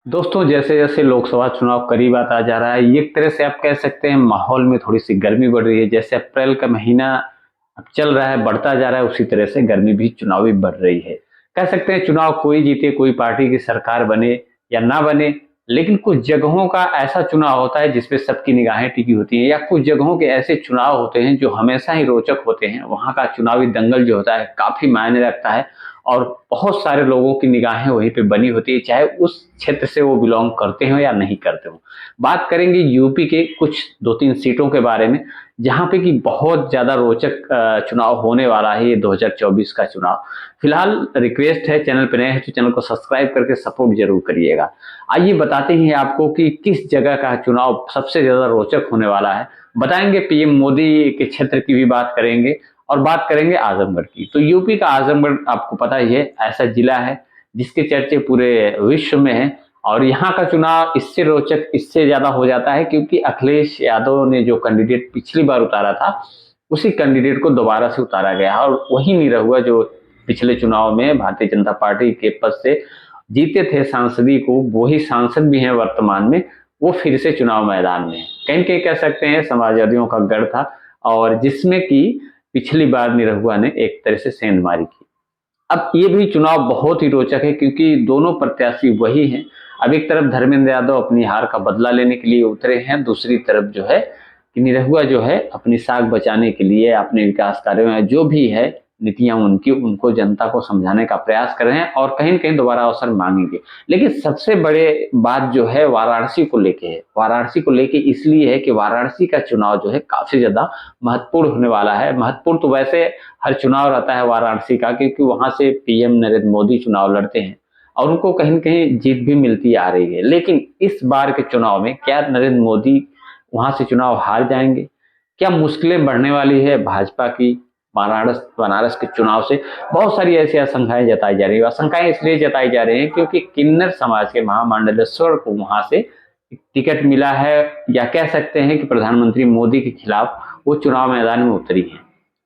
दोस्तों, जैसे जैसे लोकसभा चुनाव करीब आता जा रहा है, ये एक तरह से आप कह सकते हैं माहौल में थोड़ी सी गर्मी बढ़ रही है। जैसे अप्रैल का महीना अब चल रहा है, बढ़ता जा रहा है, उसी तरह से गर्मी भी चुनावी बढ़ रही है। कह सकते हैं चुनाव कोई जीते, कोई पार्टी की सरकार बने या ना बने, लेकिन कुछ जगहों का ऐसा चुनाव होता है जिसपे सबकी निगाहें टिकी होती हैं, या कुछ जगहों के ऐसे चुनाव होते हैं जो हमेशा ही रोचक होते हैं। वहाँ का चुनावी दंगल जो होता है काफी मायने रखता है और बहुत सारे लोगों की निगाहें वहीं पे बनी होती है, चाहे उस क्षेत्र से वो बिलोंग करते हो या नहीं करते हो। बात करेंगे यूपी के कुछ 2-3 सीटों के बारे में, जहाँ पे कि बहुत ज़्यादा रोचक चुनाव होने वाला है ये 2024 का चुनाव। फिलहाल रिक्वेस्ट है, चैनल पे नए हैं तो चैनल को सब्सक्राइब करके सपोर्ट जरूर करिएगा। आइए बताते हैं आपको कि किस जगह का चुनाव सबसे ज़्यादा रोचक होने वाला है। बताएंगे पीएम मोदी के क्षेत्र की भी बात करेंगे और बात करेंगे आजमगढ़ की। तो यूपी का आजमगढ़ आपको पता ही है, ऐसा जिला है जिसके चर्चे पूरे विश्व में हैं। और यहाँ का चुनाव इससे रोचक इससे ज्यादा हो जाता है क्योंकि अखिलेश यादव ने जो कैंडिडेट पिछली बार उतारा था, उसी कैंडिडेट को दोबारा से उतारा गया और वही निरहुआ जो पिछले चुनाव में भारतीय जनता पार्टी के पद से जीते थे सांसदी को, वही सांसद भी हैं वर्तमान में। वो फिर से चुनाव मैदान में है। कहीं कहीं कह सकते हैं समाजवादियों का गढ़ था, और जिसमें कि पिछली बार निरहुआ ने एक तरह से सेंधमारी की। अब ये भी चुनाव बहुत ही रोचक है क्योंकि दोनों प्रत्याशी वही हैं। अब एक तरफ धर्मेंद्र यादव अपनी हार का बदला लेने के लिए उतरे हैं, दूसरी तरफ जो है कि निरहुआ जो है अपनी साख बचाने के लिए अपने विकास कार्यों में जो भी है नीतियां उनकी, उनको जनता को समझाने का प्रयास कर रहे हैं और कहीं न कहीं दोबारा अवसर मांगेंगे। लेकिन सबसे बड़े बात जो है वाराणसी को लेके है। वाराणसी को लेके इसलिए है कि वाराणसी का चुनाव जो है काफी ज्यादा महत्वपूर्ण होने वाला है। महत्वपूर्ण तो वैसे हर चुनाव रहता है वाराणसी का, क्योंकि वहां से पीएम नरेंद्र मोदी चुनाव लड़ते हैं और उनको कहीं न कहीं जीत भी मिलती आ रही है। लेकिन इस बार के चुनाव में क्या नरेंद्र मोदी वहां से चुनाव हार जाएंगे? क्या मुश्किलें बढ़ने वाली है भाजपा की बनारस बनारस के चुनाव से? बहुत सारी ऐसी आशंकाएं जताई जा रही है। आशंकाएं इसलिए जताई जा रही है क्योंकि किन्नर समाज के महामंडलेश्वर को वहां से टिकट मिला है, या कह सकते हैं कि प्रधानमंत्री मोदी के खिलाफ वो चुनाव मैदान में उतरी है।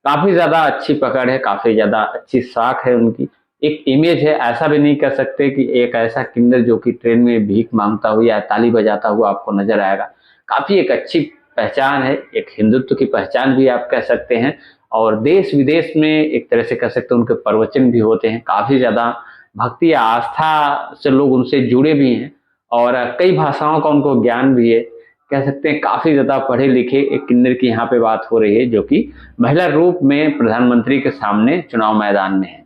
काफी ज्यादा अच्छी पकड़ है, काफी ज्यादा अच्छी साख है उनकी, एक इमेज है। ऐसा भी नहीं कर सकते कि एक ऐसा किन्नर जो कि ट्रेन में भीख मांगता हुआ या ताली बजाता हुआ आपको नजर आएगा। काफी एक अच्छी पहचान है, एक हिंदुत्व की पहचान भी आप कह सकते हैं। और देश विदेश में एक तरह से कह सकते हैं उनके प्रवचन भी होते हैं। काफी ज्यादा भक्ति या आस्था से लोग उनसे जुड़े भी हैं और कई भाषाओं का उनको ज्ञान भी है। कह सकते हैं काफी ज्यादा पढ़े लिखे एक किन्नर की यहाँ पे बात हो रही है, जो कि महिला रूप में प्रधानमंत्री के सामने चुनाव मैदान में है।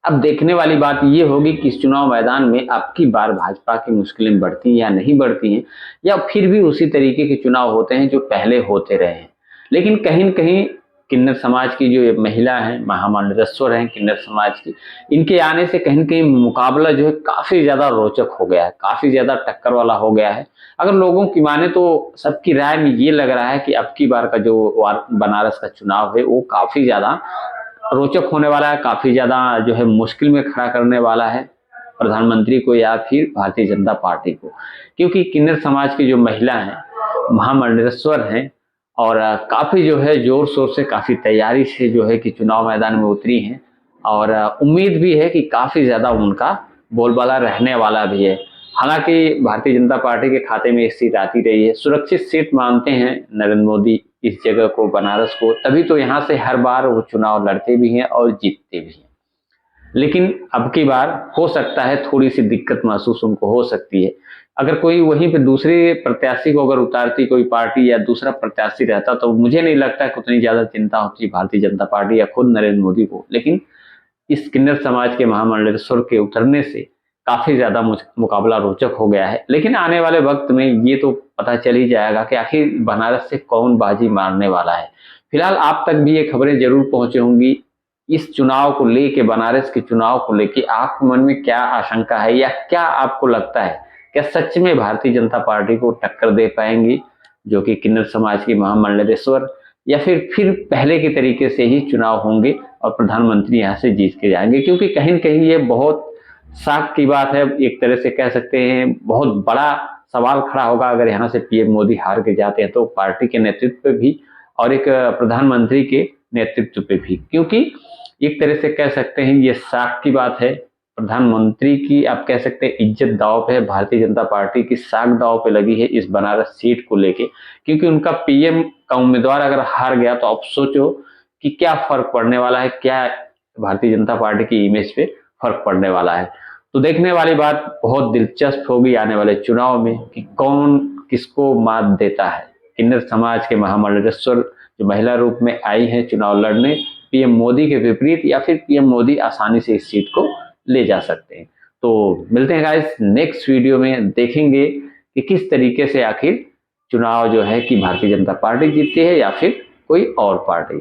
अब देखने वाली बात ये होगी कि इस चुनाव मैदान में अब की बार भाजपा की मुश्किलें बढ़ती हैं या नहीं बढ़ती हैं, या फिर भी उसी तरीके के चुनाव होते हैं जो पहले होते रहे हैं। लेकिन कहीं न कहीं किन्नर समाज की जो ये महिला है, महामंडलेश्वर हैं किन्नर समाज की, इनके आने से कहीं न कहीं मुकाबला जो है काफी ज्यादा रोचक हो गया है, काफी ज्यादा टक्कर वाला हो गया है। अगर लोगों की माने तो सबकी राय में ये लग रहा है कि अब की बार का जो बनारस का चुनाव है वो काफी ज्यादा रोचक होने वाला है, काफी ज्यादा जो है मुश्किल में खड़ा करने वाला है प्रधानमंत्री को या फिर भारतीय जनता पार्टी को। क्योंकि किन्नर समाज की जो महिला है, महामंडलेश्वर हैं, और काफी जो है जोर शोर से काफी तैयारी से जो है कि चुनाव मैदान में उतरी हैं। और उम्मीद भी है कि काफी ज्यादा उनका बोलबाला रहने वाला भी है। हालांकि भारतीय जनता पार्टी के खाते में एक सीट आती रही है, सुरक्षित सीट मानते हैं नरेंद्र मोदी इस जगह को, बनारस को, तभी तो यहाँ से हर बार वो चुनाव लड़ते भी हैं और जीतते भी हैं। लेकिन अब की बार हो सकता है थोड़ी सी दिक्कत महसूस उनको हो सकती है। अगर कोई वहीं पे दूसरे प्रत्याशी को अगर उतारती कोई पार्टी या दूसरा प्रत्याशी रहता, तो मुझे नहीं लगता कि उतनी ज्यादा चिंता होती भारतीय जनता पार्टी या खुद नरेंद्र मोदी को। लेकिन इस किन्नर समाज के महामंडलेश्वर के उतरने से काफी ज्यादा मुकाबला रोचक हो गया है। लेकिन आने वाले वक्त में ये तो पता चल ही जाएगा कि आखिर बनारस से कौन बाजी मारने वाला है। फिलहाल आप तक भी ये खबरें जरूर पहुंचे होंगी। इस चुनाव को लेके, बनारस के चुनाव को लेके आपके मन में क्या आशंका है, या क्या आपको लगता है क्या सच में भारतीय जनता पार्टी को टक्कर दे पाएंगी जो कि किन्नर समाज की महामंडलेश्वर, या फिर पहले के तरीके से ही चुनाव होंगे और प्रधानमंत्री यहाँ से जीत के जाएंगे? क्योंकि कहीं न कहीं ये बहुत शाख की बात है, एक तरह से कह सकते हैं बहुत बड़ा सवाल खड़ा होगा अगर यहाँ से पीएम मोदी हार के जाते हैं तो पार्टी के नेतृत्व पे भी और एक प्रधानमंत्री के नेतृत्व पे भी। क्योंकि एक तरह से कह सकते हैं ये शाख की बात है, प्रधानमंत्री की आप कह सकते हैं इज्जत दांव पे है, भारतीय जनता पार्टी की साख दांव पे लगी है इस बनारस सीट को लेके, क्योंकि उनका पीएम का उम्मीदवार अगर हार गया तो आप सोचो कि क्या फर्क पड़ने वाला है, क्या भारतीय जनता पार्टी की इमेज पे फर्क पड़ने वाला है। तो देखने वाली बात बहुत दिलचस्प होगी आने वाले चुनाव में कि कौन किसको मात देता है। किन्नर समाज के महामंडलेश्वर जो महिला रूप में आई है चुनाव लड़ने पीएम मोदी के विपरीत, या फिर पीएम मोदी आसानी से इस सीट को ले जा सकते हैं। तो मिलते हैं गाइस नेक्स्ट वीडियो में, देखेंगे कि किस तरीके से आखिर चुनाव जो है कि भारतीय जनता पार्टी जीतती है या फिर कोई और पार्टी।